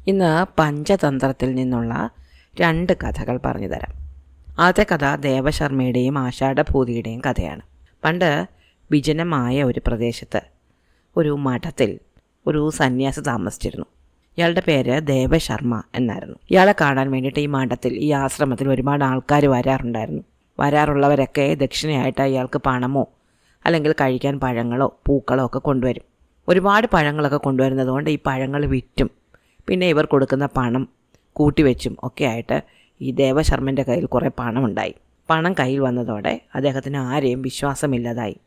ഇന്ന് പഞ്ചതന്ത്രത്തിൽ നിന്നുള്ള 2 കഥകൾ പറഞ്ഞു തരാം. ആദ്യത്തെ കഥ ദേവശർമ്മയുടെയും ആഷാഢഭൂതിയുടെയും കഥയാണ്. പണ്ട് വിജനമായ ഒരു പ്രദേശത്ത് ഒരു മഠത്തിൽ ഒരു സന്യാസി താമസിച്ചിരുന്നു. ഇയാളുടെ പേര് ദേവശർമ്മ എന്നായിരുന്നു. ഇയാളെ കാണാൻ വേണ്ടിയിട്ട് ഈ മഠത്തിൽ, ഈ ആശ്രമത്തിൽ ഒരുപാട് ആൾക്കാർ വരാറുണ്ടായിരുന്നു. വരാറുള്ളവരൊക്കെ ദക്ഷിണയായിട്ട് ഇയാൾക്ക് പണമോ അല്ലെങ്കിൽ കഴിക്കാൻ പഴങ്ങളോ പൂക്കളോ ഒക്കെ കൊണ്ടുവരും. ഒരുപാട് പഴങ്ങളൊക്കെ കൊണ്ടുവരുന്നത് കൊണ്ട് ഈ പഴങ്ങൾ വിറ്റും പിന്നെ ഇവർ കൊടുക്കുന്ന പണം കൂട്ടിവെച്ചും ഒക്കെ ആയിട്ട് ഈ ദേവശർമ്മൻ്റെ കയ്യിൽ കുറേ പണമുണ്ടായി. പണം കയ്യിൽ വന്നതോടെ അദ്ദേഹത്തിന് ആരെയും വിശ്വാസമില്ലാതായി.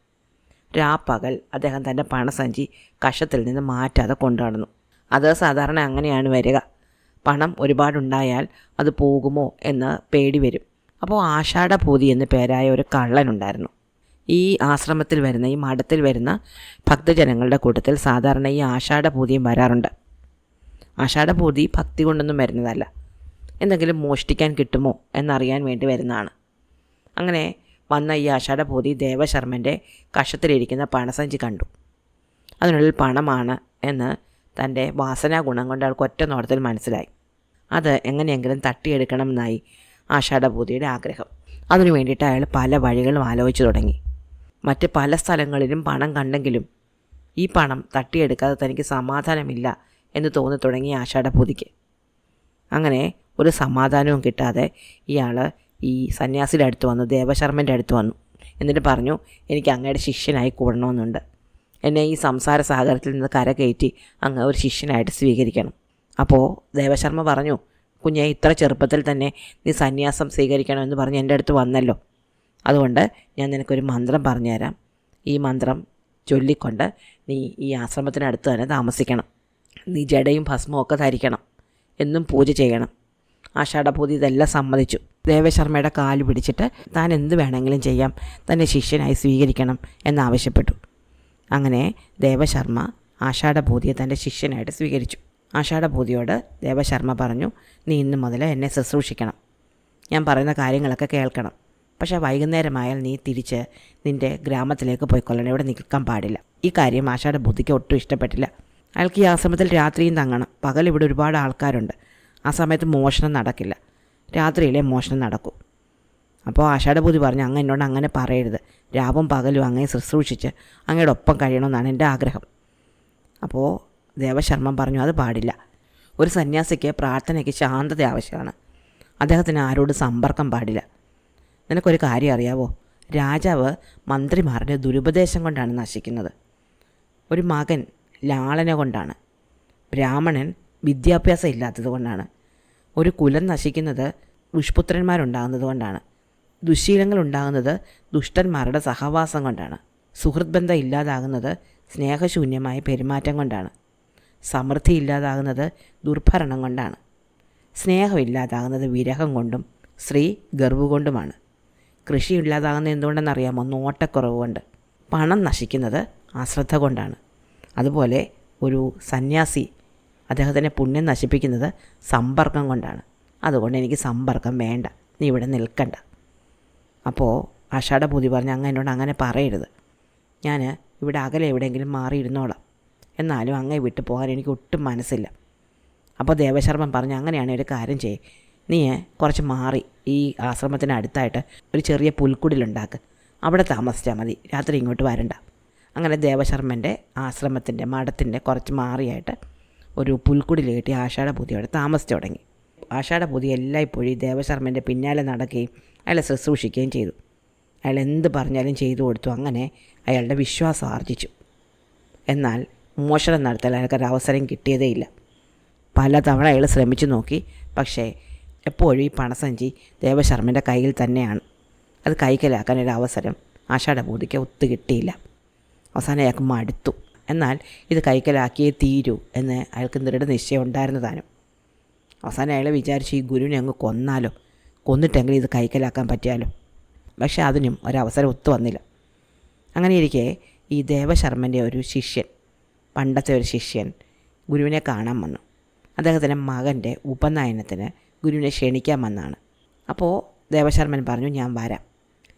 രാപ്പകൽ അദ്ദേഹം തൻ്റെ പണസഞ്ചി കഷത്തിൽ നിന്ന് മാറ്റാതെ കൊണ്ടുനടന്നു. അത് സാധാരണ അങ്ങനെയാണ് വരിക. പണം ഒരുപാടുണ്ടായാൽ അത് പോകുമോ എന്ന് പേടി വരും. അപ്പോൾ ആഷാഢഭൂതി എന്ന് പേരായ ഒരു കള്ളനുണ്ടായിരുന്നു. ഈ ആശ്രമത്തിൽ വരുന്ന, ഈ മഠത്തിൽ വരുന്ന ഭക്തജനങ്ങളുടെ കൂട്ടത്തിൽ സാധാരണ ഈ ആഷാഢഭൂതിയും വരാറുണ്ട്. ആഷാഢഭൂതി ഭക്തി കൊണ്ടൊന്നും വരുന്നതല്ല, എന്തെങ്കിലും മോഷ്ടിക്കാൻ കിട്ടുമോ എന്നറിയാൻ വേണ്ടി വരുന്നതാണ്. അങ്ങനെ വന്ന ഈ ആഷാഢഭൂതി ദേവശർമ്മൻ്റെ കഷത്തിലിരിക്കുന്ന പണസഞ്ചി കണ്ടു. അതിനുള്ളിൽ പണമാണ് എന്ന് തൻ്റെ വാസനാ ഗുണം കൊണ്ട് അയാൾക്ക് ഒറ്റ നോട്ടത്തിൽ മനസ്സിലായി. അത് എങ്ങനെയെങ്കിലും തട്ടിയെടുക്കണമെന്നായി ആഷാഢഭൂതിയുടെ ആഗ്രഹം. അതിനു വേണ്ടിയിട്ട് അയാൾ പല വഴികളും ആലോചിച്ചു തുടങ്ങി. മറ്റ് പല സ്ഥലങ്ങളിലും പണം കണ്ടെങ്കിലും ഈ പണം തട്ടിയെടുക്കാതെ തനിക്ക് സമാധാനമില്ല എന്ന് തോന്നി തുടങ്ങി ആഷാഢഭൂതിക്ക്. അങ്ങനെ ഒരു സമാധാനവും കിട്ടാതെ ഇയാൾ ഈ സന്യാസിയുടെ അടുത്ത് വന്നു, ദേവശർമ്മൻ്റെ അടുത്ത് വന്നു. എന്നിട്ട് പറഞ്ഞു, എനിക്ക് അങ്ങയുടെ ശിഷ്യനായി കൂടണമെന്നുണ്ട്. എന്നെ ഈ സംസാര സാഗരത്തിൽ നിന്ന് കരകയറ്റി അങ്ങ് ഒരു ശിഷ്യനായിട്ട് സ്വീകരിക്കണം. അപ്പോൾ ദേവശർമ്മ പറഞ്ഞു, കുഞ്ഞെ, ഇത്ര ചെറുപ്പത്തിൽ തന്നെ നീ സന്യാസം സ്വീകരിക്കണമെന്ന് പറഞ്ഞ് എൻ്റെ അടുത്ത് വന്നല്ലോ. അതുകൊണ്ട് ഞാൻ നിനക്കൊരു മന്ത്രം പറഞ്ഞുതരാം. ഈ മന്ത്രം ചൊല്ലിക്കൊണ്ട് നീ ഈ ആശ്രമത്തിനടുത്ത് തന്നെ താമസിക്കണം. നീ ജടയും ഭസ്മവും ഒക്കെ ധരിക്കണം, എന്നും പൂജ ചെയ്യണം. ആഷാഢഭൂതി ഇതെല്ലാം സമ്മതിച്ചു. ദേവശർമ്മയുടെ കാല് പിടിച്ചിട്ട് താൻ എന്ത് വേണമെങ്കിലും ചെയ്യാം, തന്നെ ശിഷ്യനായി സ്വീകരിക്കണം എന്നാവശ്യപ്പെട്ടു. അങ്ങനെ ദേവശർമ്മ ആഷാഢഭൂതിയെ തൻ്റെ ശിഷ്യനായിട്ട് സ്വീകരിച്ചു. ആഷാഢഭൂതിയോട് ദേവശർമ്മ പറഞ്ഞു, നീ ഇന്ന് മുതൽ എന്നെ ശുശ്രൂഷിക്കണം, ഞാൻ പറയുന്ന കാര്യങ്ങളൊക്കെ കേൾക്കണം. പക്ഷേ വൈകുന്നേരമായാൽ നീ തിരിച്ച് നിൻ്റെ ഗ്രാമത്തിലേക്ക് പോയിക്കൊള്ളണം, ഇവിടെ നിൽക്കാൻ പാടില്ല. ഈ കാര്യം ആഷാഢഭൂതിക്ക് ഒട്ടും ഇഷ്ടപ്പെട്ടില്ല. അയാൾക്ക് ഈ ആശ്രമത്തിൽ രാത്രിയും തങ്ങണം. പകൽ ഇവിടെ ഒരുപാട് ആൾക്കാരുണ്ട്. ആ സമയത്ത് മോഷണം നടക്കില്ല, രാത്രിയിലെ മോഷണം നടക്കൂ. അപ്പോൾ ആഷാഢഭൂതി പറഞ്ഞു, അങ്ങ് എന്നോട് അങ്ങനെ പറയരുത്. രാവും പകലും അങ്ങയെ ശുശ്രൂഷിച്ച് അങ്ങയുടെ ഒപ്പം കഴിയണമെന്നാണ് എൻ്റെ ആഗ്രഹം. അപ്പോൾ ദേവശർമ്മൻ പറഞ്ഞു, അത് പാടില്ല. ഒരു സന്യാസിക്ക് പ്രാർത്ഥനയ്ക്ക് ശാന്തത ആവശ്യമാണ്. അദ്ദേഹത്തിന് ആരോടും സമ്പർക്കം പാടില്ല. നിനക്കൊരു കാര്യം അറിയാവോ? രാജാവ് മന്ത്രിമാരുടെ ദുരുപദേശം കൊണ്ടാണ് നശിക്കുന്നത്. ഒരു മകൻ ലാളന കൊണ്ടാണ്. ബ്രാഹ്മണൻ വിദ്യാഭ്യാസം ഇല്ലാത്തത് കൊണ്ടാണ്. ഒരു കുലം നശിക്കുന്നത് ദുഷ്പുത്രന്മാരുണ്ടാകുന്നത് കൊണ്ടാണ്. ദുശ്ശീലങ്ങൾ ഉണ്ടാകുന്നത് ദുഷ്ടന്മാരുടെ സഹവാസം കൊണ്ടാണ്. സുഹൃത്ത് ബന്ധം ഇല്ലാതാകുന്നത് സ്നേഹശൂന്യമായ പെരുമാറ്റം കൊണ്ടാണ്. സമൃദ്ധി ഇല്ലാതാകുന്നത് ദുർഭരണം കൊണ്ടാണ്. സ്നേഹം ഇല്ലാതാകുന്നത് വിരഹം കൊണ്ടും സ്ത്രീ ഗർവ് കൊണ്ടുമാണ്. കൃഷി ഇല്ലാതാകുന്നത് എന്തുകൊണ്ടെന്നറിയാമോ? നോട്ടക്കുറവ് കൊണ്ട്. പണം നശിക്കുന്നത് അശ്രദ്ധ കൊണ്ടാണ്. അതുപോലെ ഒരു സന്യാസി അദ്ദേഹത്തിൻ്റെ പുണ്യം നശിപ്പിക്കുന്നത് സമ്പർക്കം കൊണ്ടാണ്. അതുകൊണ്ട് എനിക്ക് സമ്പർക്കം വേണ്ട, നീ ഇവിടെ നിൽക്കണ്ട. അപ്പോൾ ആഷാഢഭൂതി പറഞ്ഞു, അങ്ങ് എന്നോട് അങ്ങനെ പറയരുത്. ഞാൻ ഇവിടെ അകലെ എവിടെയെങ്കിലും മാറിയിരുന്നോളാം. എന്നാലും അങ്ങേ വിട്ടു പോകാൻ എനിക്ക് ഒട്ടും മനസ്സില്ല. അപ്പോൾ ദേവശർമ്മൻ പറഞ്ഞു, അങ്ങനെയാണ് ഒരു കാര്യം ചെയ്യ്, നീ കുറച്ച് മാറി ഈ ആശ്രമത്തിനടുത്തായിട്ട് ഒരു ചെറിയ പുൽക്കുടിലുണ്ടാക്ക്, അവിടെ താമസിച്ചാൽ മതി, രാത്രി ഇങ്ങോട്ട് വരണ്ട. അങ്ങനെ ദേവശർമ്മൻ്റെ ആശ്രമത്തിൻ്റെ മഠത്തിൻ്റെ കുറച്ച് മാറിയായിട്ട് ഒരു പുൽക്കുടിൽ കെട്ടി ആഷാഢഭൂതിയോടെ താമസിച്ചു തുടങ്ങി. ആഷാഢഭൂതി എല്ലായ്പ്പോഴും ദേവശർമ്മൻ്റെ പിന്നാലെ നടക്കുകയും അയാളെ ശുശ്രൂഷിക്കുകയും ചെയ്തു. അയാൾ എന്ത് പറഞ്ഞാലും ചെയ്തു കൊടുത്തു. അങ്ങനെ അയാളുടെ വിശ്വാസം ആർജിച്ചു. എന്നാൽ മോഷണം നടത്താൻ അയാൾക്കൊരു അവസരം കിട്ടിയതേയില്ല. പലതവണ അയാൾ ശ്രമിച്ചു നോക്കി. പക്ഷേ എപ്പോഴും ഈ പണസഞ്ചി ദേവശർമ്മൻ്റെ കയ്യിൽ തന്നെയാണ്. അത് കൈക്കലാക്കാൻ ഒരു അവസരം ആഷാഢഭൂതിക്ക് ഒത്തു കിട്ടിയില്ല. അവസാനം അയാൾക്ക് മടുത്തു. എന്നാൽ ഇത് കൈക്കലാക്കിയേ തീരൂ എന്ന് അയാൾക്ക് ദൃഢനിശ്ചയം ഉണ്ടായിരുന്നു താനും. അവസാനം അയാൾ വിചാരിച്ചു, ഈ ഗുരുവിനെ അങ്ങ് കൊന്നാലോ, കൊന്നിട്ടെങ്കിലും ഇത് കൈക്കലാക്കാൻ പറ്റിയാലോ. പക്ഷേ അതിനും ഒരവസരം ഒത്തു വന്നില്ല. അങ്ങനെ ഇരിക്കെ ഈ ദേവശർമ്മൻ്റെ ഒരു ശിഷ്യൻ, പണ്ടത്തെ ഒരു ശിഷ്യൻ ഗുരുവിനെ കാണാൻ വന്നു. അദ്ദേഹത്തിൻ്റെ മകൻ്റെ ഉപനയനത്തിന് ഗുരുവിനെ ക്ഷണിക്കാൻ വന്നാണ്. അപ്പോൾ ദേവശർമ്മൻ പറഞ്ഞു, ഞാൻ വരാം.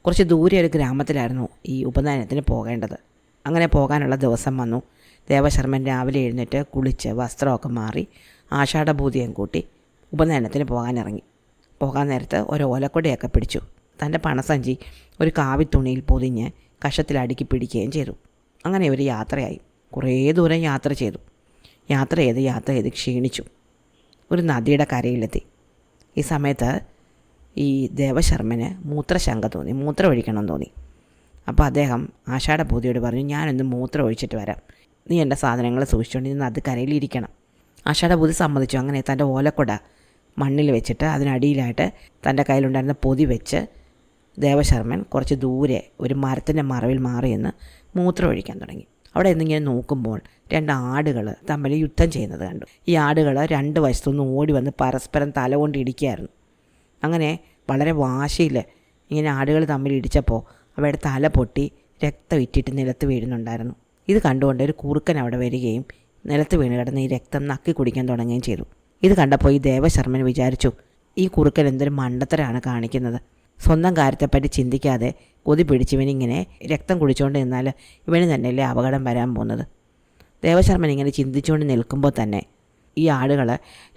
കുറച്ച് ദൂരെ ഒരു ഗ്രാമത്തിലായിരുന്നു ഈ ഉപനയനത്തിന് പോകേണ്ടത്. അങ്ങനെ പോകാനുള്ള ദിവസം വന്നു. ദേവശർമ്മൻ രാവിലെ എഴുന്നേറ്റ് കുളിച്ച് വസ്ത്രമൊക്കെ മാറി ആഷാഢഭൂതിയും കൂട്ടി ഉപനയനത്തിന് പോകാൻ നേരത്ത് ഒരു ഓലക്കൊടിയൊക്കെ പിടിച്ചു. തൻ്റെ പണസഞ്ചി ഒരു കാവിത്തുണിയിൽ പൊതിഞ്ഞ് കഷത്തിലടുക്കി പിടിക്കുകയും ചെയ്തു. അങ്ങനെ ഒരു യാത്രയായി. കുറേ ദൂരം യാത്ര ചെയ്ത് ക്ഷീണിച്ചു. ഒരു നദിയുടെ കരയിലെത്തി. ഈ സമയത്ത് ഈ ദേവശർമ്മന് മൂത്രം ഒഴിക്കണം തോന്നി. അപ്പോൾ അദ്ദേഹം ആഷാഢഭൂതിയോട് പറഞ്ഞു, ഞാനൊന്ന് മൂത്രം ഒഴിച്ചിട്ട് വരാം, നീ എൻ്റെ സാധനങ്ങൾ സൂക്ഷിച്ചുകൊണ്ട് ഇന്ന് അത് കരയിലിരിക്കണം. ആഷാഢഭൂതി സമ്മതിച്ചു. അങ്ങനെ തൻ്റെ ഓലക്കൊട മണ്ണിൽ വെച്ചിട്ട് അതിനടിയിലായിട്ട് തൻ്റെ കയ്യിലുണ്ടായിരുന്ന പൊതി വെച്ച് ദേവശർമ്മൻ കുറച്ച് ദൂരെ ഒരു മരത്തിൻ്റെ മറവിൽ മാറി നിന്ന് മൂത്രം ഒഴിക്കാൻ തുടങ്ങി. അവിടെ നിന്നിങ്ങനെ നോക്കുമ്പോൾ 2 ആടുകൾ തമ്മിൽ യുദ്ധം ചെയ്യുന്നത് കണ്ടു. ഈ ആടുകൾ 2 വശത്തുനിന്ന് ഓടി വന്ന് പരസ്പരം തല കൊണ്ട് ഇടിക്കുകയായിരുന്നു. അങ്ങനെ വളരെ വാശിയിൽ ഇങ്ങനെ ആടുകൾ തമ്മിൽ ഇടിച്ചപ്പോൾ അവയുടെ തല പൊട്ടി രക്തം ഇറ്റിട്ട് നിലത്ത് വീഴുന്നുണ്ടായിരുന്നു. ഇത് കണ്ടുകൊണ്ട് ഒരു കുറുക്കൻ അവിടെ വരികയും നിലത്ത് വീണ് കിടന്ന് ഈ രക്തം നക്കി കുടിക്കാൻ തുടങ്ങുകയും ചെയ്തു. ഇത് കണ്ടപ്പോൾ ഈ ദേവശർമ്മൻ വിചാരിച്ചു, ഈ കുറുക്കൻ എന്തൊരു മണ്ടത്തരമാണ് കാണിക്കുന്നത്. സ്വന്തം കാര്യത്തെപ്പറ്റി ചിന്തിക്കാതെ കൊതി പിടിച്ചവനിങ്ങനെ രക്തം കുടിച്ചുകൊണ്ട് നിന്നാൽ ഇവന് തന്നെയല്ലേ അപകടം വരാൻ പോകുന്നത്. ദേവശർമ്മൻ ഇങ്ങനെ ചിന്തിച്ചുകൊണ്ട് നിൽക്കുമ്പോൾ തന്നെ ഈ ആടുകൾ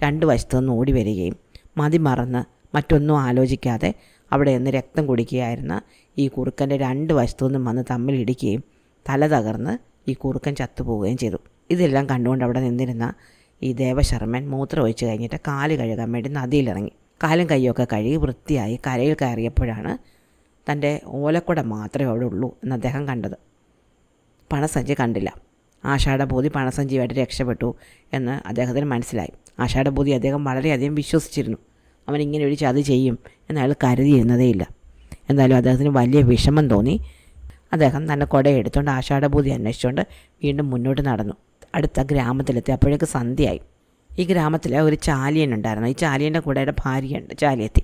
2 വശത്തു നിന്ന് ഓടി വരികയും മതിമറന്ന് മറ്റൊന്നും ആലോചിക്കാതെ അവിടെ നിന്ന് രക്തം കുടിക്കുകയായിരുന്ന ഈ കുറുക്കൻ്റെ 2 വശത്തു നിന്നും വന്ന് തമ്മിലിടിക്കുകയും തല തകർന്ന് ഈ കുറുക്കൻ ചത്തുപോവുകയും ചെയ്തു. ഇതെല്ലാം കണ്ടുകൊണ്ട് അവിടെ നിന്നിരുന്ന ഈ ദേവശർമ്മൻ മൂത്രം ഒഴിച്ച് കഴിഞ്ഞിട്ട് കാല് കഴുകാൻ വേണ്ടി നദിയിലിറങ്ങി. കാലും കൈയൊക്കെ കഴുകി വൃത്തിയായി കരയിൽ കയറിയപ്പോഴാണ് തൻ്റെ ഓലക്കുട മാത്രമേ അവിടെ ഉള്ളൂ എന്ന് അദ്ദേഹം കണ്ടത്. പണസഞ്ചി കണ്ടില്ല. ആഷാഢഭൂതി പണസഞ്ചിയുമായിട്ട് രക്ഷപ്പെട്ടു എന്ന് അദ്ദേഹത്തിന് മനസ്സിലായി. ആഷാഢഭൂതി അദ്ദേഹം വളരെയധികം വിശ്വസിച്ചിരുന്നു. അവൻ ഇങ്ങനെ ഒരു ചതി ചെയ്യും എന്നയാൾ കരുതിയിരുന്നതേയില്ല. എന്തായാലും അദ്ദേഹത്തിന് വലിയ വിഷമം തോന്നി. അദ്ദേഹം തൻ്റെ കുടയെടുത്തുകൊണ്ട് ആഷാഢഭൂതി അന്വേഷിച്ചുകൊണ്ട് വീണ്ടും മുന്നോട്ട് നടന്നു. അടുത്ത ഗ്രാമത്തിലെത്തി. അപ്പോഴേക്ക് സന്ധ്യയായി. ഈ ഗ്രാമത്തിൽ ഒരു ചാലിയൻ ഉണ്ടായിരുന്നു. ഈ ചാലിയൻ്റെ കൂടെ ഭാര്യയുണ്ട് ചാലിയെത്തി.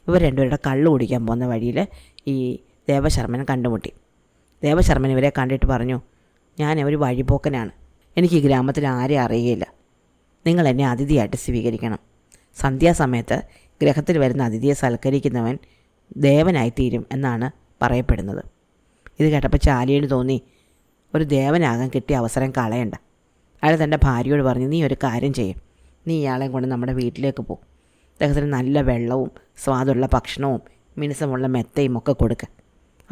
ഇവർ 2 പേരുടെ കള്ള് കുടിക്കാൻ പോകുന്ന വഴിയിൽ ഈ ദേവശർമ്മനെ കണ്ടുമുട്ടി. ദേവശർമ്മൻ ഇവരെ കണ്ടിട്ട് പറഞ്ഞു, ഞാൻ ഒരു വഴിപോക്കനാണ്, എനിക്ക് ഈ ഗ്രാമത്തിൽ ആരെയും അറിയുകയില്ല, നിങ്ങൾ എന്നെ അതിഥിയായിട്ട് സ്വീകരിക്കണം. സന്ധ്യാസമയത്ത് ഗ്രഹത്തിൽ വരുന്ന അതിഥിയെ സൽക്കരിക്കുന്നവൻ ദേവനായിത്തീരും എന്നാണ് പറയപ്പെടുന്നത്. ഇത് കേട്ടപ്പോൾ ചാലിയന് തോന്നി, ഒരു ദേവനാകാൻ കിട്ടിയ അവസരം കളയണ്ട. അയാൾ തൻ്റെ ഭാര്യയോട് പറഞ്ഞു, നീ ഒരു കാര്യം ചെയ്യും, നീ ഇയാളെയും കൊണ്ട് നമ്മുടെ വീട്ടിലേക്ക് പോകും. അദ്ദേഹത്തിന് നല്ല വെള്ളവും സ്വാദുള്ള ഭക്ഷണവും മിനുസമുള്ള മെത്തയും ഒക്കെ കൊടുക്കുക.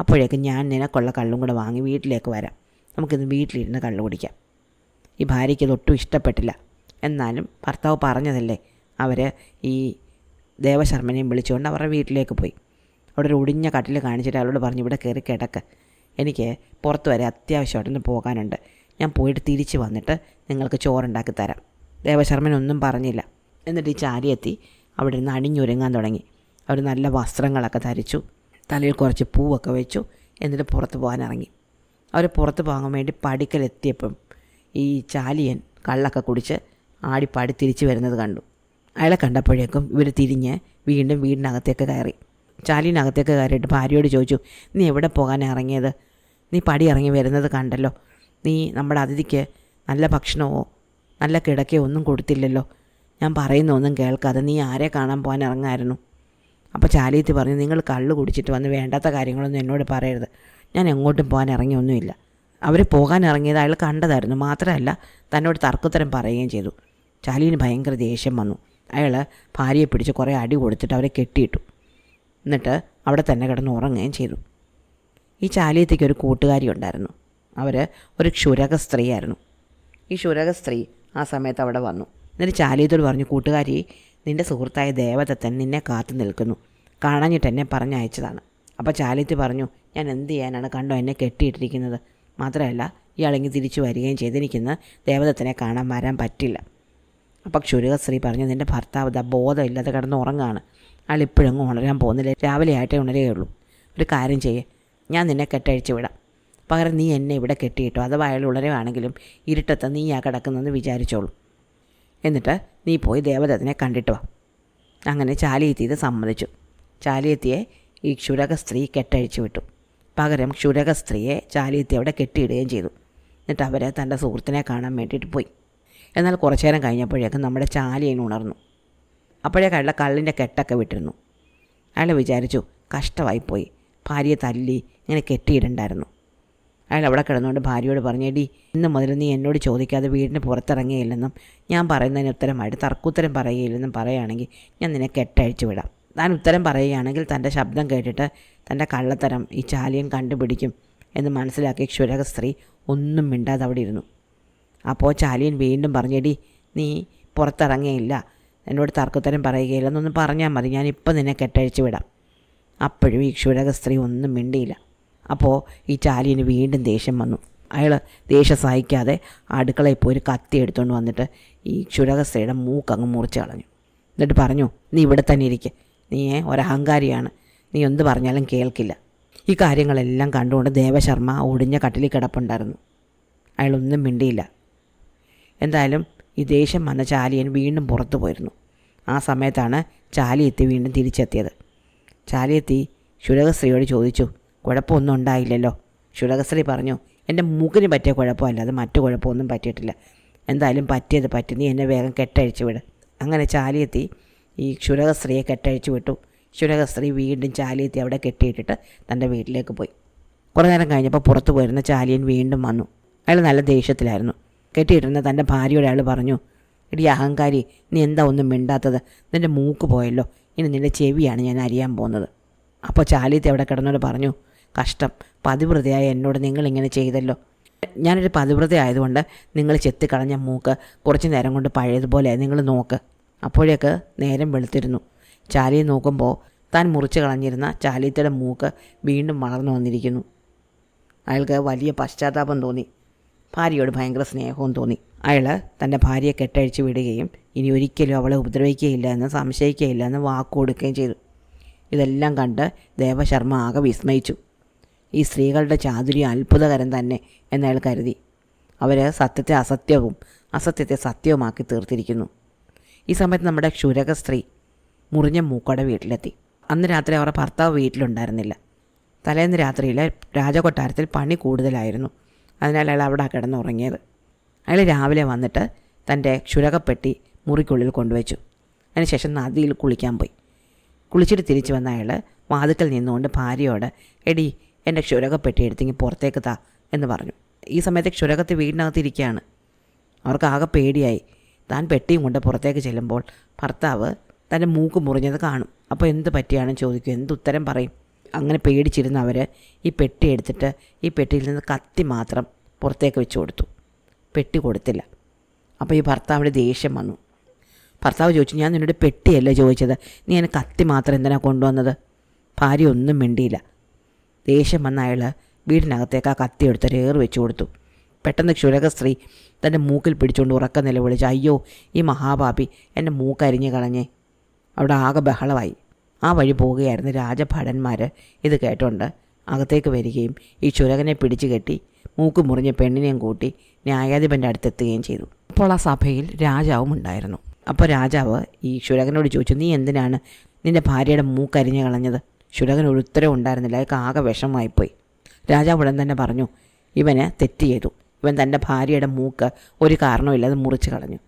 അപ്പോഴേക്കും ഞാൻ നിനക്കുള്ള കള്ളും കൂടെ വാങ്ങി വീട്ടിലേക്ക് വരാം, നമുക്കിന്ന് വീട്ടിലിരുന്ന് കള്ളു കുടിക്കാം. ഈ ഭാര്യയ്ക്ക് ഇതൊട്ടും ഇഷ്ടപ്പെട്ടില്ല. എന്നാലും ഭർത്താവ് പറഞ്ഞതല്ലേ, അവർ ഈ ദേവശർമ്മനെയും വിളിച്ചുകൊണ്ട് അവരുടെ വീട്ടിലേക്ക് പോയി. അവിടെ ഒരു ഒടിഞ്ഞ കട്ടിൽ കാണിച്ചിട്ട് അയാളോട് പറഞ്ഞു, ഇവിടെ കയറി കിടക്ക്, എനിക്ക് പുറത്ത് വരെ അത്യാവശ്യമായിട്ടൊന്ന് പോകാനുണ്ട്, ഞാൻ പോയിട്ട് തിരിച്ച് വന്നിട്ട് നിങ്ങൾക്ക് ചോറുണ്ടാക്കി തരാം. ദേവശർമ്മൻ ഒന്നും പറഞ്ഞില്ല. എന്നിട്ട് ഈ ചാലിയെത്തി അവിടെ നിന്ന് അണിഞ്ഞൊരുങ്ങാൻ തുടങ്ങി. അവർ നല്ല വസ്ത്രങ്ങളൊക്കെ ധരിച്ചു, തലയിൽ കുറച്ച് പൂവൊക്കെ വെച്ചു. എന്നിട്ട് പുറത്ത് പോകാനിറങ്ങി. അവർ പുറത്ത് പോകാൻ വേണ്ടി പടിക്കലെത്തിയപ്പം ഈ ചാലിയൻ കള്ളൊക്കെ കുടിച്ച് ആടിപ്പാടി തിരിച്ചു വരുന്നത് കണ്ടു. അയാളെ കണ്ടപ്പോഴേക്കും ഇവർ തിരിഞ്ഞ് വീണ്ടും വീടിനകത്തേക്ക് കയറി. ചാലിയനകത്തേക്ക് കയറിയിട്ട് ഭാര്യയോട് ചോദിച്ചു, നീ എവിടെ പോകാൻ ഇറങ്ങിയത്? നീ പടി ഇറങ്ങി വരുന്നത് കണ്ടല്ലോ, നീ നമ്മുടെ അതിഥിക്ക് നല്ല ഭക്ഷണമോ നല്ല കിടക്കയോ ഒന്നും കൊടുത്തില്ലല്ലോ, ഞാൻ പറയുന്നൊന്നും കേൾക്കാതെ നീ ആരെ കാണാൻ പോകാൻ ഇറങ്ങായിരുന്നു? അപ്പോൾ ചാലിയത്തി പറഞ്ഞു, നിങ്ങൾ കള്ള് കുടിച്ചിട്ട് വന്ന് വേണ്ടാത്ത കാര്യങ്ങളൊന്നും എന്നോട് പറയരുത്, ഞാൻ എങ്ങോട്ടും പോകാൻ ഇറങ്ങിയൊന്നുമില്ല. അവർ പോകാൻ ഇറങ്ങിയത് അയാൾ കണ്ടതായിരുന്നു, മാത്രമല്ല തന്നോട് തർക്കുത്തരം പറയുകയും ചെയ്തു. ചാലിയന് ഭയങ്കര ദേഷ്യം വന്നു. അയാൾ ഭാര്യയെ പിടിച്ച് കുറേ അടി കൊടുത്തിട്ട് അവരെ കെട്ടിയിട്ടു. എന്നിട്ട് അവിടെ തന്നെ കിടന്ന് ഉറങ്ങുകയും ചെയ്തു. ഈ ചാലിയത്തേക്ക് ഒരു കൂട്ടുകാരി ഉണ്ടായിരുന്നു. അവർ ഒരു ക്ഷുരക സ്ത്രീയായിരുന്നു. ഈ ക്ഷുരക സ്ത്രീ ആ സമയത്ത് അവിടെ വന്നു. എന്നിട്ട് ചാലിയത്തോട് പറഞ്ഞു, കൂട്ടുകാരി, നിൻ്റെ സുഹൃത്തായ ദേവദത്തൻ നിന്നെ കാത്തു നിൽക്കുന്നു, കാണാഞ്ഞിട്ട് എന്നെ പറഞ്ഞയച്ചതാണ്. അപ്പോൾ ചാലിയത്തി പറഞ്ഞു, ഞാൻ എന്ത് ചെയ്യാനാണ്, കണ്ടോ എന്നെ കെട്ടിയിട്ടിരിക്കുന്നത്, മാത്രമല്ല ഇയാളെങ്കിൽ തിരിച്ചു വരികയും ചെയ്തെനിക്കിന്ന് ദേവദത്തനെ കാണാൻ വരാൻ പറ്റില്ല. അപ്പോൾ ക്ഷുരക സ്ത്രീ പറഞ്ഞു, നിൻ്റെ ഭർത്താവ് ബോധമില്ലാതെ കിടന്ന് ഉറങ്ങുകയാണ്, അയാൾ ഇപ്പോഴെങ്ങും ഉണരാൻ പോകുന്നില്ല, രാവിലെ ആയിട്ടേ ഉണരുകയുള്ളൂ. ഒരു കാര്യം ചെയ്യേ, ഞാൻ നിന്നെ കെട്ടഴിച്ച് വിടാം, പകരം നീ എന്നെ ഇവിടെ കെട്ടിയിട്ടു, അഥവാ അയാൾ ഉണരുകയാണെങ്കിലും ഇരുട്ടത്ത് നീ ആ കിടക്കുന്നതെന്ന് വിചാരിച്ചോളൂ, എന്നിട്ട് നീ പോയി ദേവദത്തനെ കണ്ടിട്ട് വാ. അങ്ങനെ ചാലിയത്തി ഇത് സമ്മതിച്ചു. ചാലിയത്തിയെ ഈ ക്ഷുരക സ്ത്രീ കെട്ടഴിച്ചു വിട്ടു. പകരം ക്ഷുരക സ്ത്രീയെ ചാലിയത്തി അവിടെ കെട്ടിയിടുകയും ചെയ്തു. എന്നിട്ട് അവർ തൻ്റെ സുഹൃത്തിനെ കാണാൻ വേണ്ടിയിട്ട് പോയി. എന്നാൽ കുറച്ചു നേരം കഴിഞ്ഞപ്പോഴേക്കും നമ്മുടെ ചാലിയൻ ഉണർന്നു. അപ്പോഴേക്കും അയാളുടെ കള്ളിൻ്റെ കെട്ടൊക്കെ വിട്ടിരുന്നു. അയാൾ വിചാരിച്ചു, കഷ്ടമായിപ്പോയി, ഭാര്യയെ തല്ലി ഇങ്ങനെ കെട്ടിയിടണ്ടായിരുന്നു. അയാൾ അവിടെ കിടന്നുകൊണ്ട് ഭാര്യയോട് പറഞ്ഞു, എടി ഇന്ന് മുതൽ നീ എന്നോട് ചോദിക്കാതെ വീടിന് പുറത്തിറങ്ങിയില്ലെന്നും ഞാൻ പറയുന്നതിന് ഉത്തരമായിട്ട് തർക്കുത്തരം പറയുകയില്ലെന്നും പറയുകയാണെങ്കിൽ ഞാൻ നിന്നെ കെട്ടഴിച്ചു വിടാം. താൻ ഉത്തരം പറയുകയാണെങ്കിൽ തൻ്റെ ശബ്ദം കേട്ടിട്ട് തൻ്റെ കള്ളത്തരം ഈ ചാലിയൻ കണ്ടുപിടിക്കും എന്ന് മനസ്സിലാക്കിയ ക്ഷുരക സ്ത്രീ ഒന്നും മിണ്ടാതെ അവിടെ ഇരുന്നു. അപ്പോൾ ചാലിയൻ വീണ്ടും പറഞ്ഞു, എടി നീ പുറത്തിറങ്ങിയില്ല, എന്നോട് തർക്കുത്തരം പറയുകയില്ല എന്നൊന്നും പറഞ്ഞാൽ മതി, ഞാനിപ്പോൾ നിന്നെ കെട്ടഴിച്ചു വിടാം. അപ്പോഴും ഈ ക്ഷുരക സ്ത്രീ ഒന്നും മിണ്ടിയില്ല. അപ്പോൾ ഈ ചാലിയന് വീണ്ടും ദേഷ്യം വന്നു. അയാൾ ദേഷ്യം സഹിക്കാതെ അടുക്കളയിൽ പോയി ഒരു കത്തി എടുത്തുകൊണ്ട് വന്നിട്ട് ഈ ക്ഷുരക സ്ത്രീയുടെ മൂക്കങ്ങ് മുറിച്ച് കളഞ്ഞു. എന്നിട്ട് പറഞ്ഞു, നീ ഇവിടെ തന്നെ ഇരിക്കുക, നീ ഒരഹങ്കാരിയാണ്, നീ എന്ത് പറഞ്ഞാലും കേൾക്കില്ല. ഈ കാര്യങ്ങളെല്ലാം കണ്ടുകൊണ്ട് ദേവശർമ്മ ഒടിഞ്ഞ കട്ടിലിൽ കിടപ്പുണ്ടായിരുന്നു. അയാളൊന്നും മിണ്ടിയില്ല. എന്തായാലും ഈ ദേഷ്യം വന്ന ചാലിയൻ വീണ്ടും പുറത്തു പോയിരുന്നു. ആ സമയത്താണ് ചാലിയെത്തി വീണ്ടും തിരിച്ചെത്തിയത്. ചാലിയെത്തി ക്ഷുരകസ്ത്രീയോട് ചോദിച്ചു, കുഴപ്പമൊന്നും ഉണ്ടായില്ലല്ലോ? ക്ഷുരകസ്ത്രീ പറഞ്ഞു, എൻ്റെ മൂക്കിന് പറ്റിയ കുഴപ്പമല്ല, അത് മറ്റു കുഴപ്പമൊന്നും പറ്റിയിട്ടില്ല. എന്തായാലും പറ്റിയത് പറ്റി, നീ എന്നെ വേഗം കെട്ടഴിച്ചു വിട്. അങ്ങനെ ചാലിയെത്തി ഈ ക്ഷുരകസ്ത്രീയെ കെട്ടഴിച്ചു വിട്ടു. ക്ഷുരകസ്ത്രീ വീണ്ടും ചാലിയെത്തി അവിടെ കെട്ടിയിട്ടിട്ട് തൻ്റെ വീട്ടിലേക്ക് പോയി. കുറേ നേരം കഴിഞ്ഞപ്പോൾ പുറത്തു പോയിരുന്ന ചാലിയൻ വീണ്ടും വന്നു. അയാൾ നല്ല ദേഷ്യത്തിലായിരുന്നു. കെട്ടിയിട്ടിരുന്ന തൻ്റെ ഭാര്യയോട് അയാൾ പറഞ്ഞു, എടി അഹങ്കാരി, നീ എന്താ ഒന്നും മിണ്ടാത്തത്? നിൻ്റെ മൂക്ക് പോയല്ലോ, ഇനി നിൻ്റെ ചെവിയാണ് ഞാൻ അരിയാൻ പോകുന്നത്. അപ്പോൾ ചാലിയത്തി അവിടെ കിടന്നോട് പറഞ്ഞു, കഷ്ടം, പതിവ്രതയായ എന്നോട് നിങ്ങളിങ്ങനെ ചെയ്തല്ലോ. ഞാനൊരു പതിവ്രത ആയതുകൊണ്ട് നിങ്ങൾ ചെത്തിക്കളഞ്ഞ മൂക്ക് കുറച്ച് നേരം കൊണ്ട് പഴയതുപോലെ നിങ്ങൾ നോക്ക്. അപ്പോഴേക്ക് നേരം വെളുത്തിരുന്നു. ചാലിയെ നോക്കുമ്പോൾ താൻ മുറിച്ച് കളഞ്ഞിരുന്ന ചാലിയത്തിയുടെ മൂക്ക് വീണ്ടും വളർന്നു വന്നിരിക്കുന്നു. അയാൾക്ക് വലിയ പശ്ചാത്താപം തോന്നി. ഭാര്യയോട് ഭയങ്കര സ്നേഹവും തോന്നി. അയാൾ തൻ്റെ ഭാര്യയെ കെട്ടഴിച്ച് വിടുകയും ഇനി ഒരിക്കലും അവളെ ഉപദ്രവിക്കുകയില്ല എന്ന് സംശയിക്കുകയില്ല എന്ന് വാക്ക് കൊടുക്കുകയും ചെയ്തു. ഇതെല്ലാം കണ്ട് ദേവശർമ്മ ആകെ വിസ്മയിച്ചു. ഈ സ്ത്രീകളുടെ ചാതുര്യം അത്ഭുതകരം തന്നെ എന്നയാൾ കരുതി. അവർ സത്യത്തെ അസത്യവും അസത്യത്തെ സത്യവുമാക്കി തീർത്തിരിക്കുന്നു. ഈ സമയത്ത് നമ്മുടെ ക്ഷുരക സ്ത്രീ മുറിഞ്ഞ മൂക്കോടെ വീട്ടിലെത്തി. അന്ന് രാത്രി അവരുടെ ഭർത്താവ് വീട്ടിലുണ്ടായിരുന്നില്ല. തലേന്ന് രാത്രിയിൽ രാജകൊട്ടാരത്തിൽ പണി കൂടുതലായിരുന്നു. അതിനാൽ അയാൾ അവിടെ കിടന്നുറങ്ങിയത്. അയാൾ രാവിലെ വന്നിട്ട് തൻ്റെ ക്ഷുരകപ്പെട്ടി മുറിക്കുള്ളിൽ കൊണ്ടുവച്ചു. അതിനുശേഷം നദിയിൽ കുളിക്കാൻ പോയി. കുളിച്ചിട്ട് തിരിച്ചു വന്ന അയാൾ വാതിക്കൽ നിന്നുകൊണ്ട് ഭാര്യയോട്, എടി എൻ്റെ ക്ഷുരകപ്പെട്ടി എടുത്തെങ്കിൽ പുറത്തേക്ക് താ എന്ന് പറഞ്ഞു. ഈ സമയത്ത് ക്ഷുരകത്ത് വീടിനകത്തിരിക്കുകയാണ്. അവർക്ക് ആകെ പേടിയായി. താൻ പെട്ടിയും കൊണ്ട് പുറത്തേക്ക് ചെല്ലുമ്പോൾ ഭർത്താവ് തൻ്റെ മൂക്ക് മുറിഞ്ഞത് കാണും. അപ്പോൾ എന്ത് പറ്റിയാണെന്ന് ചോദിക്കും, എന്തുത്തരം പറയും? അങ്ങനെ പേടിച്ചിരുന്ന അവർ ഈ പെട്ടി എടുത്തിട്ട് ഈ പെട്ടിയിൽ നിന്ന് കത്തി മാത്രം പുറത്തേക്ക് വെച്ച് കൊടുത്തു. പെട്ടി കൊടുത്തില്ല. അപ്പോൾ ഈ ഭർത്താവിൻ്റെ ദേഷ്യം വന്നു. ഭർത്താവ് ചോദിച്ചു, ഞാൻ നിന്നോട് പെട്ടിയല്ല ചോദിച്ചത്, നീ എന്നെ കത്തി മാത്രം എന്തിനാ കൊണ്ടുവന്നത്? ഭാര്യ ഒന്നും മിണ്ടിയില്ല. ദേഷ്യം വന്ന അയാൾ വീടിനകത്തേക്ക് ആ കത്തി എടുത്ത് ഏറ് വെച്ച് കൊടുത്തു. പെട്ടെന്ന് ക്ഷുരക സ്ത്രീ തൻ്റെ മൂക്കിൽ പിടിച്ചുകൊണ്ട് ഉറക്ക നിലവിളിച്ച്, അയ്യോ ഈ മഹാപാപി എൻ്റെ മൂക്കരിഞ്ഞ് കളഞ്ഞേ. അവിടെ ആകെ ബഹളമായി. ആ വഴി പോവുകയായിരുന്ന രാജഭടന്മാർ ഇത് കേട്ടോണ്ട് അകത്തേക്ക് വരികയും ഈ ക്ഷുരകനെ പിടിച്ചു കെട്ടി മൂക്ക് മുറിഞ്ഞ പെണ്ണിനെയും കൂട്ടി ന്യായാധിപൻ്റെ അടുത്തെത്തുകയും ചെയ്തു. അപ്പോൾ ആ സഭയിൽ രാജാവും ഉണ്ടായിരുന്നു. അപ്പോൾ രാജാവ് ഈ ക്ഷുരകനോട് ചോദിച്ചു, നീ എന്തിനാണ് നിൻ്റെ ഭാര്യയുടെ മൂക്കരിഞ്ഞ് കളഞ്ഞത്? ക്ഷുരകന് ഒരു ഉത്തരവ് ഉണ്ടായിരുന്നില്ല. അയാൾക്ക് ആകെ വിഷമമായിപ്പോയി. രാജാവ് ഉടൻ തന്നെ പറഞ്ഞു, ഇവന് തെറ്റ് ചെയ്തു. ഇവൻ തൻ്റെ ഭാര്യയുടെ മൂക്ക് ഒരു കാരണവുമില്ലാതെ മുറിച്ച് കളഞ്ഞു.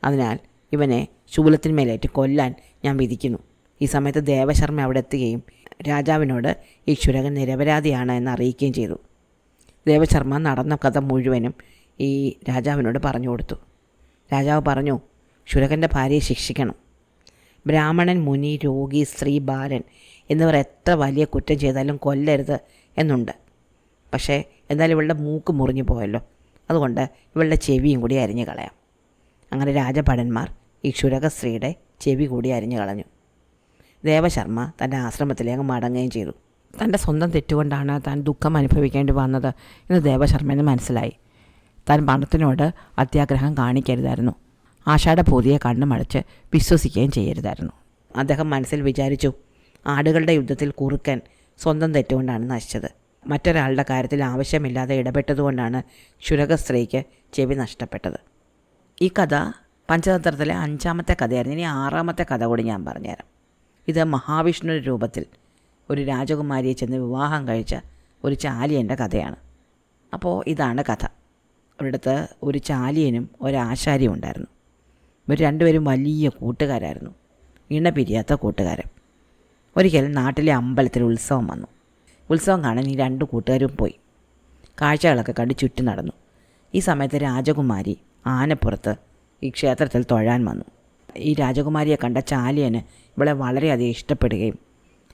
അതിനാൽ ഇവനെ ശൂലത്തിന്മേലേറ്റ് കൊല്ലാൻ ഞാൻ വിധിക്കുന്നു. ഈ സമയത്ത് ദേവശർമ്മ അവിടെ എത്തുകയും രാജാവിനോട് ഈ ക്ഷുരകൻ നിരപരാധിയാണ് എന്ന് അറിയിക്കുകയും ചെയ്തു. ദേവശർമ്മ നടന്ന കഥ മുഴുവനും ഈ രാജാവിനോട് പറഞ്ഞു കൊടുത്തു. രാജാവ് പറഞ്ഞു, ക്ഷുരകൻ്റെ ഭാര്യയെ ശിക്ഷിക്കണം. ബ്രാഹ്മണൻ, മുനി, രോഗി, സ്ത്രീ, ബാലൻ എന്നിവർ എത്ര വലിയ കുറ്റം ചെയ്താലും കൊല്ലരുത് എന്നുണ്ട്. പക്ഷേ എന്തായാലും ഇവളുടെ മൂക്ക് മുറിഞ്ഞു പോയല്ലോ, അതുകൊണ്ട് ഇവളുടെ ചെവിയും കൂടി അരിഞ്ഞു കളയാം. അങ്ങനെ രാജഭടന്മാർ ഈ ക്ഷുരക സ്ത്രീയുടെ ചെവി കൂടി അരിഞ്ഞു കളഞ്ഞു. ദേവശർമ്മ തൻ്റെ ആശ്രമത്തിലേക്ക് മടങ്ങുകയും ചെയ്തു. തൻ്റെ സ്വന്തം തെറ്റുകൊണ്ടാണ് താൻ ദുഃഖം അനുഭവിക്കേണ്ടി വന്നത് എന്ന് ദേവശർമ്മന് മനസ്സിലായി. താൻ പണത്തിനോട് അത്യാഗ്രഹം കാണിക്കരുതായിരുന്നു. ആഷാഢഭൂതിയെ കണ്ണുമടച്ച് വിശ്വസിക്കുകയും ചെയ്യരുതായിരുന്നു. അദ്ദേഹം മനസ്സിൽ വിചാരിച്ചു, ആടുകളുടെ യുദ്ധത്തിൽ കുറുക്കൻ സ്വന്തം തെറ്റുകൊണ്ടാണ് നശിച്ചത്. മറ്റൊരാളുടെ കാര്യത്തിൽ ആവശ്യമില്ലാതെ ഇടപെട്ടതുകൊണ്ടാണ് ക്ഷുരക സ്ത്രീക്ക് ചെവി നഷ്ടപ്പെട്ടത്. ഈ കഥ പഞ്ചതന്ത്രത്തിലെ 5ാമത്തെ കഥയായിരുന്നു. ഇനി 6ാമത്തെ കഥ കൂടി ഞാൻ പറഞ്ഞുതരാം. ഇത് മഹാവിഷ്ണുവിൻ്റെ രൂപത്തിൽ ഒരു രാജകുമാരിയെ ചെന്ന് വിവാഹം കഴിച്ച ഒരു ചാലിയൻ്റെ കഥയാണ്. അപ്പോൾ ഇതാണ് കഥ. ഒരിടത്ത് ഒരു ചാലിയനും ഒരാശാരിയും ഉണ്ടായിരുന്നു. ഇവർ രണ്ടുപേരും വലിയ കൂട്ടുകാരായിരുന്നു, ഇണ പിരിയാത്ത കൂട്ടുകാരൻ. ഒരിക്കൽ നാട്ടിലെ അമ്പലത്തിൽ ഉത്സവം വന്നു. ഉത്സവം കാണാൻ ഈ 2 കൂട്ടുകാരും പോയി. കാഴ്ചകളൊക്കെ കണ്ട് ചുറ്റും നടന്നു. ഈ സമയത്ത് രാജകുമാരി ആനപ്പുറത്ത് ഈ ക്ഷേത്രത്തിൽ തൊഴാൻ വന്നു. ഈ രാജകുമാരിയെ കണ്ട ചാലിയന് ഇവളെ വളരെയധികം ഇഷ്ടപ്പെടുകയും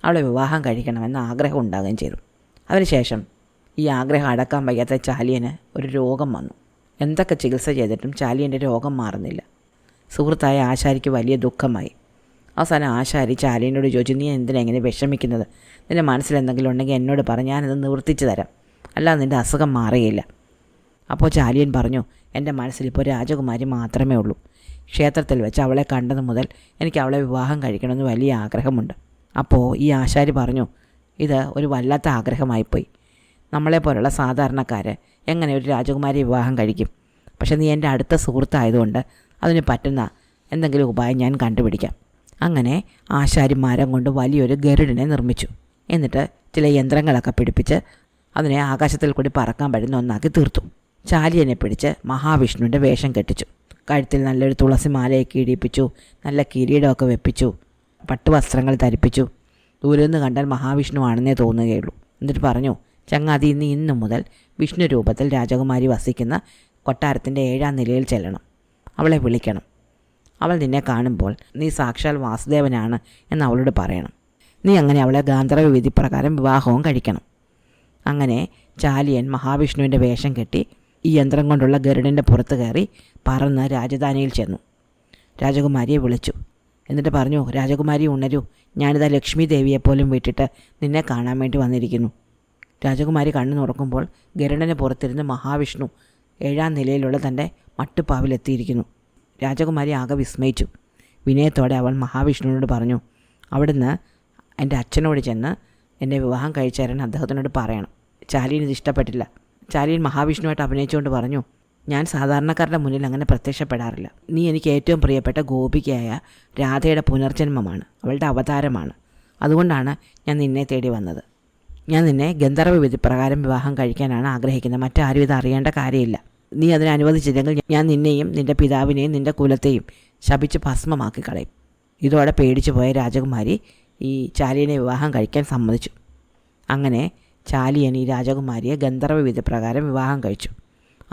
അവളെ വിവാഹം കഴിക്കണമെന്ന് ആഗ്രഹം ഉണ്ടാകുകയും ചെയ്തു. അതിനുശേഷം ഈ ആഗ്രഹം അടക്കാൻ വയ്യാത്ത ചാലിയന് ഒരു രോഗം വന്നു. എന്തൊക്കെ ചികിത്സ ചെയ്തിട്ടും ചാലിയൻ്റെ രോഗം മാറുന്നില്ല. സുഹൃത്തായ ആശാരിക്ക് വലിയ ദുഃഖമായി. അവസാനം ആശാരി ചാലിയനോട് ചോദിച്ചു, നീ എന്തിനാ ഇങ്ങനെ വിഷമിക്കുന്നത്? നിൻ്റെ മനസ്സിൽ എന്തെങ്കിലും ഉണ്ടെങ്കിൽ എന്നോട് പറഞ്ഞ് ഞാനത് നിവർത്തിച്ച് തരാം, അല്ലാതെ നിൻ്റെ അസുഖം മാറുകയില്ല. അപ്പോൾ ചാലിയൻ പറഞ്ഞു, എൻ്റെ മനസ്സിലിപ്പോൾ രാജകുമാരി മാത്രമേ ഉള്ളൂ. ക്ഷേത്രത്തിൽ വെച്ച് അവളെ കണ്ടത് മുതൽ എനിക്ക് അവളെ വിവാഹം കഴിക്കണമെന്ന് വലിയ ആഗ്രഹമുണ്ട്. അപ്പോൾ ഈ ആശാരി പറഞ്ഞു, ഇത് ഒരു വല്ലാത്ത ആഗ്രഹമായിപ്പോയി. നമ്മളെപ്പോലുള്ള സാധാരണക്കാർ എങ്ങനെ ഒരു രാജകുമാരി വിവാഹം കഴിക്കും? പക്ഷേ നീ എൻ്റെ അടുത്ത സുഹൃത്തായതുകൊണ്ട് അതിന് പറ്റുന്ന എന്തെങ്കിലും ഉപായം ഞാൻ കണ്ടുപിടിക്കാം. അങ്ങനെ ആശാരി മരം കൊണ്ട് വലിയൊരു ഗരുഡനെ നിർമ്മിച്ചു. എന്നിട്ട് ചില യന്ത്രങ്ങളൊക്കെ പിടിപ്പിച്ച് അതിനെ ആകാശത്തിൽ കൂടി പറക്കാൻ പറ്റുന്ന ഒന്നാക്കി തീർത്തു. ചാലിയനെ പിടിച്ച് മഹാവിഷ്ണുവിൻ്റെ വേഷം കെട്ടിച്ചു. കഴുത്തിൽ നല്ലൊരു തുളസി മാലയൊക്കെ ഇടിപ്പിച്ചു, നല്ല കിരീടമൊക്കെ വെപ്പിച്ചു, പട്ടുവസ്ത്രങ്ങൾ ധരിപ്പിച്ചു. ദൂരെ നിന്ന് കണ്ടാൽ മഹാവിഷ്ണു ആണെന്നേ തോന്നുകയുള്ളൂ. എന്നിട്ട് പറഞ്ഞു, ചങ്ങാതി, നീ ഇന്നു മുതൽ വിഷ്ണു രൂപത്തിൽ രാജകുമാരി വസിക്കുന്ന കൊട്ടാരത്തിൻ്റെ 7ാം നിലയിൽ ചെല്ലണം. അവളെ വിളിക്കണം. അവൾ നിന്നെ കാണുമ്പോൾ നീ സാക്ഷാൽ വാസുദേവനാണ് എന്ന് അവളോട് പറയണം. നീ അങ്ങനെ അവളെ ഗാന്ധർവ വിധി പ്രകാരം വിവാഹവും കഴിക്കണം. അങ്ങനെ ചാലിയൻ മഹാവിഷ്ണുവിൻ്റെ വേഷം കെട്ടി ഈ യന്ത്രം കൊണ്ടുള്ള ഗരുഡൻ്റെ പുറത്ത് കയറി പറന്ന് രാജധാനിയിൽ ചെന്നു. രാജകുമാരിയെ വിളിച്ചു. എന്നിട്ട് പറഞ്ഞു, രാജകുമാരി ഉണരൂ, ഞാനിതാ ലക്ഷ്മി ദേവിയെപ്പോലും വിട്ടിട്ട് നിന്നെ കാണാൻ വേണ്ടി വന്നിരിക്കുന്നു. രാജകുമാരി കണ്ണു തുറക്കുമ്പോൾ ഗരുഡന് പുറത്തിരുന്ന് മഹാവിഷ്ണു 7ാം നിലയിലുള്ള തൻ്റെ മട്ടുപ്പാവിലെത്തിയിരിക്കുന്നു. രാജകുമാരി ആകെ വിസ്മയിച്ചു. വിനയത്തോടെ അവൾ മഹാവിഷ്ണുവിനോട് പറഞ്ഞു, അവിടുന്ന് എൻ്റെ അച്ഛനോട് ചെന്ന് എന്നെ വിവാഹം കഴിച്ചു തരാൻ അദ്ദേഹത്തിനോട് പറയണം. ചാലിയൻ ഇത് ഇഷ്ടപ്പെട്ടില്ല. ചാലിയൻ മഹാവിഷ്ണുവായിട്ട് അഭിനയിച്ചുകൊണ്ട് പറഞ്ഞു, ഞാൻ സാധാരണക്കാരുടെ മുന്നിൽ അങ്ങനെ പ്രത്യക്ഷപ്പെടാറില്ല. നീ എനിക്ക് ഏറ്റവും പ്രിയപ്പെട്ട ഗോപികയായ രാധയുടെ പുനർജന്മമാണ്, അവളുടെ അവതാരമാണ്. അതുകൊണ്ടാണ് ഞാൻ നിന്നെ തേടി വന്നത്. ഞാൻ നിന്നെ ഗന്ധർവ വിധി പ്രകാരം വിവാഹം കഴിക്കാനാണ് ആഗ്രഹിക്കുന്നത്. മറ്റാരും ഇത് അറിയേണ്ട കാര്യമില്ല. നീ അതിനെ അനുവദിച്ചില്ലെങ്കിൽ ഞാൻ നിന്നെയും നിൻ്റെ പിതാവിനെയും നിൻ്റെ കുലത്തെയും ശപിച്ച് ഭസ്മമാക്കി കളയും. ഇതോടെ പേടിച്ചു പോയ രാജകുമാരി ഈ ചാലിയനെ വിവാഹം കഴിക്കാൻ സമ്മതിച്ചു. അങ്ങനെ ചാലിയൻ ഈ രാജകുമാരിയെ ഗന്ധർവ വിധി പ്രകാരം വിവാഹം കഴിച്ചു.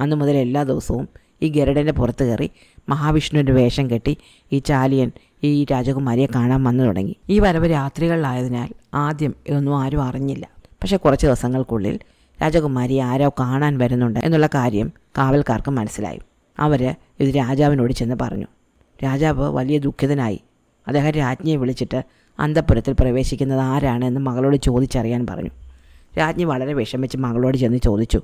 അന്നു മുതൽ എല്ലാ ദിവസവും ഈ ഗരുഡൻ്റെ പുറത്ത് കയറി മഹാവിഷ്ണുവിൻ്റെ വേഷം കെട്ടി ഈ ചാലിയൻ ഈ രാജകുമാരിയെ കാണാൻ വന്നു തുടങ്ങി. ഈ വരവ് രാത്രികളിലായതിനാൽ ആദ്യം ഇതൊന്നും ആരും അറിഞ്ഞില്ല. പക്ഷേ കുറച്ച് ദിവസങ്ങൾക്കുള്ളിൽ രാജകുമാരിയെ ആരോ കാണാൻ വരുന്നുണ്ട് എന്നുള്ള കാര്യം കാവൽക്കാർക്ക് മനസ്സിലായി. അവർ ഇത് രാജാവിനോട് ചെന്ന് പറഞ്ഞു. രാജാവ് വലിയ ദുഃഖിതനായി. അദ്ദേഹം രാജ്ഞിയെ വിളിച്ചിട്ട് അന്തഃപുരത്തിൽ പ്രവേശിക്കുന്നത് ആരാണ് എന്ന് മകളോട് ചോദിച്ചറിയാൻ പറഞ്ഞു. രാജ്ഞി വളരെ വിഷമിച്ച് മകളോട് ചെന്ന് ചോദിച്ചു,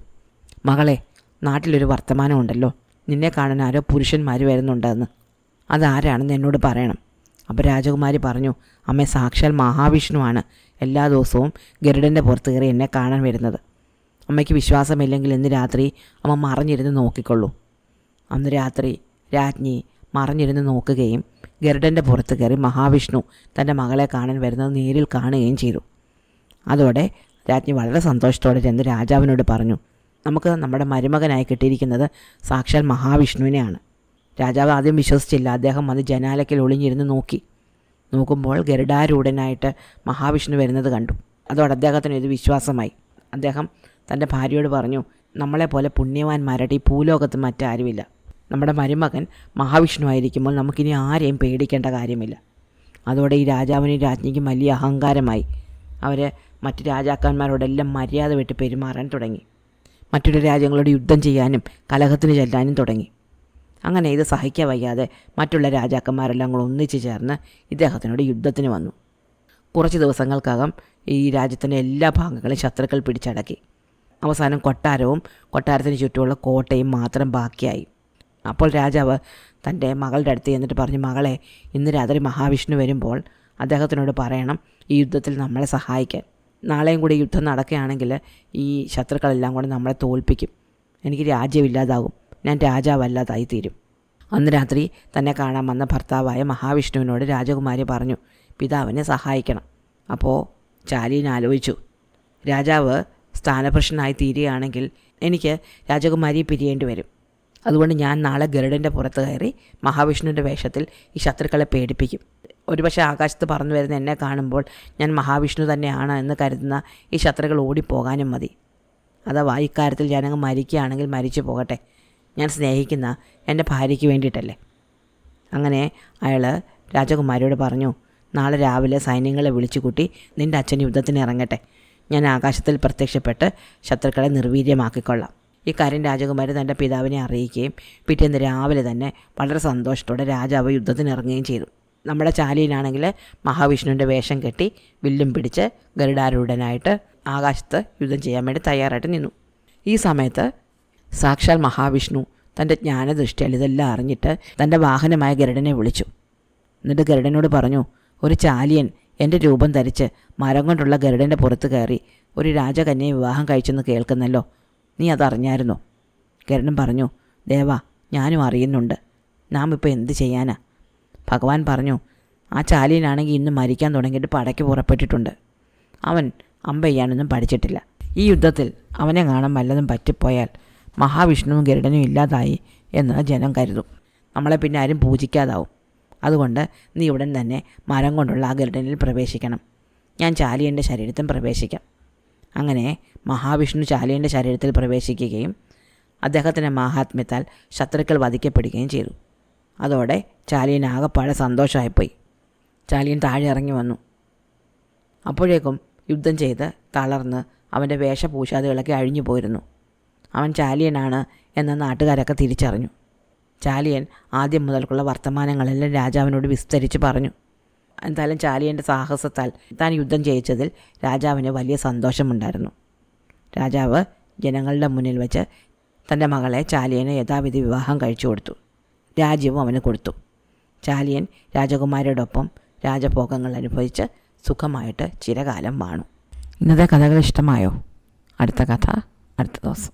മകളെ, നാട്ടിലൊരു വർത്തമാനമുണ്ടല്ലോ, നിന്നെ കാണാൻ ആരോ പുരുഷന്മാർ വരുന്നുണ്ടെന്ന്. അതാരാണെന്ന് എന്നോട് പറയണം. അപ്പോൾ രാജകുമാരി പറഞ്ഞു, അമ്മേ, സാക്ഷാൽ മഹാവിഷ്ണുവാണ് എല്ലാ ദിവസവും ഗരുഡൻ്റെ പുറത്ത് കയറി എന്നെ കാണാൻ വരുന്നത്. അമ്മയ്ക്ക് വിശ്വാസമില്ലെങ്കിൽ ഇന്ന് രാത്രി അമ്മ മറഞ്ഞിരുന്ന് നോക്കിക്കൊള്ളൂ. അന്ന് രാത്രി രാജ്ഞി മറഞ്ഞിരുന്ന് നോക്കുകയും ഗരുഡൻ്റെ പുറത്ത് കയറി മഹാവിഷ്ണു തൻ്റെ മകളെ കാണാൻ വരുന്നത് നേരിൽ കാണുകയും ചെയ്തു. അതോടെ രാജ്ഞി വളരെ സന്തോഷത്തോടെ ചെന്ന് രാജാവിനോട് പറഞ്ഞു, നമുക്ക് നമ്മുടെ മരുമകനായി കിട്ടിയിരിക്കുന്നത് സാക്ഷാൽ മഹാവിഷ്ണുവിനെയാണ്. രാജാവ് ആദ്യം വിശ്വസിച്ചില്ല. അദ്ദേഹം അത് ജനാലയ്ക്കൽ ഒളിഞ്ഞിരുന്ന് നോക്കുമ്പോൾ ഗരുഡാരൂഢനായിട്ട് മഹാവിഷ്ണു വരുന്നത് കണ്ടു. അതോടെ അദ്ദേഹത്തിന് ഇത് വിശ്വാസമായി. അദ്ദേഹം തൻ്റെ ഭാര്യയോട് പറഞ്ഞു, നമ്മളെപ്പോലെ പുണ്യവാന്മാരുടെ ഈ ഭൂലോകത്ത് മറ്റാരുമില്ല. നമ്മുടെ മരുമകൻ മഹാവിഷ്ണു ആയിരിക്കുമ്പോൾ നമുക്കിനി ആരെയും പേടിക്കേണ്ട കാര്യമില്ല. അതോടെ ഈ രാജാവിനും രാജ്ഞിക്കും വലിയ അഹങ്കാരമായി. അവർ മറ്റു രാജാക്കന്മാരോടെല്ലാം മര്യാദ വിട്ട് പെരുമാറാൻ തുടങ്ങി. മറ്റൊരു രാജ്യങ്ങളോട് യുദ്ധം ചെയ്യാനും കലഹത്തിന് ചെല്ലാനും തുടങ്ങി. അങ്ങനെ ഇത് സഹിക്കാൻ വയ്യാതെ മറ്റുള്ള രാജാക്കന്മാരെല്ലാം കൂടെ ഒന്നിച്ചു ചേർന്ന് ഇദ്ദേഹത്തിനോട് യുദ്ധത്തിന് വന്നു. കുറച്ച് ദിവസങ്ങൾക്കകം ഈ രാജ്യത്തിൻ്റെ എല്ലാ ഭാഗങ്ങളും ശത്രുക്കൾ പിടിച്ചടക്കി. അവസാനം കൊട്ടാരത്തിന് ചുറ്റുമുള്ള കോട്ടയും മാത്രം ബാക്കിയായി. അപ്പോൾ രാജാവ് തൻ്റെ മകളുടെ അടുത്ത് ചെന്നിട്ട് പറഞ്ഞു, മകളെ, ഇന്ന് രാത്രി മഹാവിഷ്ണു വരുമ്പോൾ അദ്ദേഹത്തിനോട് പറയണം ഈ യുദ്ധത്തിൽ നമ്മളെ സഹായിക്കാൻ. നാളെയും കൂടി യുദ്ധം നടക്കുകയാണെങ്കിൽ ഈ ശത്രുക്കളെല്ലാം കൂടെ നമ്മളെ തോൽപ്പിക്കും. എനിക്ക് രാജ്യമില്ലാതാകും, ഞാൻ രാജാവല്ലാതായി തീരും. അന്ന് രാത്രി തന്നെ കാണാൻ വന്ന ഭർത്താവായ മഹാവിഷ്ണുവിനോട് രാജകുമാരി പറഞ്ഞു, പിതാവിനെ സഹായിക്കണം. അപ്പോൾ ചാലിയൻ ആലോചിച്ചു, രാജാവ് സ്ഥാനഭ്രഷ്ടനായി തീരുകയാണെങ്കിൽ എനിക്ക് രാജകുമാരിയെ പിരിയേണ്ടി വരും. അതുകൊണ്ട് ഞാൻ നാളെ ഗരുഡൻ്റെ പുറത്ത് കയറി മഹാവിഷ്ണുവിൻ്റെ വേഷത്തിൽ ഈ ശത്രുക്കളെ പേടിപ്പിക്കും. ഒരുപക്ഷെ ആകാശത്ത് പറന്നു വരുന്ന എന്നെ കാണുമ്പോൾ ഞാൻ മഹാവിഷ്ണു തന്നെയാണ് എന്ന് കരുതുന്ന ഈ ശത്രുക്കൾ ഓടിപ്പോകാനും മതി. അഥവാ ഇക്കാര്യത്തിൽ ഞാനങ്ങ് മരിക്കുകയാണെങ്കിൽ മരിച്ചു പോകട്ടെ. ഞാൻ സ്നേഹിക്കുന്ന എൻ്റെ ഭാര്യയ്ക്ക് വേണ്ടിയിട്ടല്ലേ. അങ്ങനെ അയാൾ രാജകുമാരിയോട് പറഞ്ഞു, നാളെ രാവിലെ സൈന്യങ്ങളെ വിളിച്ചു കൂട്ടി നിൻ്റെ അച്ഛൻ യുദ്ധത്തിന് ഇറങ്ങട്ടെ. ഞാൻ ആകാശത്തിൽ പ്രത്യക്ഷപ്പെട്ട് ശത്രുക്കളെ നിർവീര്യമാക്കിക്കൊള്ളാം. ഇക്കാര്യം രാജകുമാരി തൻ്റെ പിതാവിനെ അറിയിക്കുകയും പിറ്റേന്ന് രാവിലെ തന്നെ വളരെ സന്തോഷത്തോടെ രാജാവ് യുദ്ധത്തിന് ഇറങ്ങുകയും ചെയ്തു. നമ്മുടെ ചാലിയനാണെങ്കിൽ മഹാവിഷ്ണുവിൻ്റെ വേഷം കെട്ടി വില്ലും പിടിച്ച് ഗരുഡാരൂഢനായിട്ട് ആകാശത്ത് യുദ്ധം ചെയ്യാൻ വേണ്ടി തയ്യാറായിട്ട് നിന്നു. ഈ സമയത്ത് സാക്ഷാൽ മഹാവിഷ്ണു തൻ്റെ ജ്ഞാനദൃഷ്ടിയാൽ ഇതെല്ലാം അറിഞ്ഞിട്ട് തൻ്റെ വാഹനമായ ഗരുഡനെ വിളിച്ചു. എന്നിട്ട് ഗരുഡനോട് പറഞ്ഞു, ഒരു ചാലിയൻ എൻ്റെ രൂപം ധരിച്ച് മരം കൊണ്ടുള്ള ഗരുഡൻ്റെ പുറത്ത് കയറി ഒരു രാജകന്യയെ വിവാഹം കഴിച്ചെന്ന് കേൾക്കുന്നല്ലോ, നീ അതറിഞ്ഞായിരുന്നോ? ഗരുഡൻ പറഞ്ഞു, ദേവാ, ഞാനും അറിയുന്നുണ്ട്. നാം ഇപ്പോൾ എന്ത് ചെയ്യാനാ? ഭഗവാൻ പറഞ്ഞു, ആ ചാലിയനാണെങ്കിൽ ഇന്ന് മരിക്കാൻ തുടങ്ങിയിട്ട് പടയ്ക്ക് പുറപ്പെട്ടിട്ടുണ്ട്. അവൻ അമ്പെയ്യാനൊന്നും പഠിച്ചിട്ടില്ല. ഈ യുദ്ധത്തിൽ അവനെ കാണാൻ വല്ലതും പറ്റിപ്പോയാൽ മഹാവിഷ്ണുവും ഗരുഡനും ഇല്ലാതായി എന്ന് ജനം കരുതും. നമ്മളെ പിന്നെ ആരും പൂജിക്കാതാവും. അതുകൊണ്ട് നീ ഉടൻ തന്നെ മരം കൊണ്ടുള്ള ആ ഗരുഡനിൽ പ്രവേശിക്കണം. ഞാൻ ചാലിയൻ്റെ ശരീരത്തിൽ പ്രവേശിക്കാം. അങ്ങനെ മഹാവിഷ്ണു ചാലിയൻ്റെ ശരീരത്തിൽ പ്രവേശിക്കുകയും അദ്ദേഹത്തിൻ്റെ മാഹാത്മ്യത്താൽ ശത്രുക്കൾ വധിക്കപ്പെടുകയും ചെയ്തു. അതോടെ ചാലിയൻ ആകെപ്പാടെ സന്തോഷമായിപ്പോയി. ചാലിയൻ താഴെ ഇറങ്ങി വന്നു. അപ്പോഴേക്കും യുദ്ധം ചെയ്ത് തളർന്ന് അവൻ്റെ വേഷഭൂഷാദികളൊക്കെ അഴിഞ്ഞു പോയിരുന്നു. അവൻ ചാലിയനാണ് എന്ന് നാട്ടുകാരൊക്കെ തിരിച്ചറിഞ്ഞു. ചാലിയൻ ആദ്യം മുതൽക്കുള്ള വർത്തമാനങ്ങളെല്ലാം രാജാവിനോട് വിസ്തരിച്ച് പറഞ്ഞു. എന്തായാലും ചാലിയൻ്റെ സാഹസത്താൽ താൻ യുദ്ധം ജയിച്ചതിൽ രാജാവിന് വലിയ സന്തോഷമുണ്ടായിരുന്നു. രാജാവ് ജനങ്ങളുടെ മുന്നിൽ വെച്ച് തൻ്റെ മകളെ ചാലിയന് യഥാവിധി വിവാഹം കഴിച്ചു കൊടുത്തു. രാജ്യവും അവന് കൊടുത്തു. ചാലിയൻ രാജകുമാരിയോടൊപ്പം രാജഭോഗങ്ങൾ അനുഭവിച്ച് സുഖമായിട്ട് ചിരകാലം വാണു. ഇന്നത്തെ കഥകൾ ഇഷ്ടമായോ? അടുത്ത കഥ അടുത്ത ദിവസം.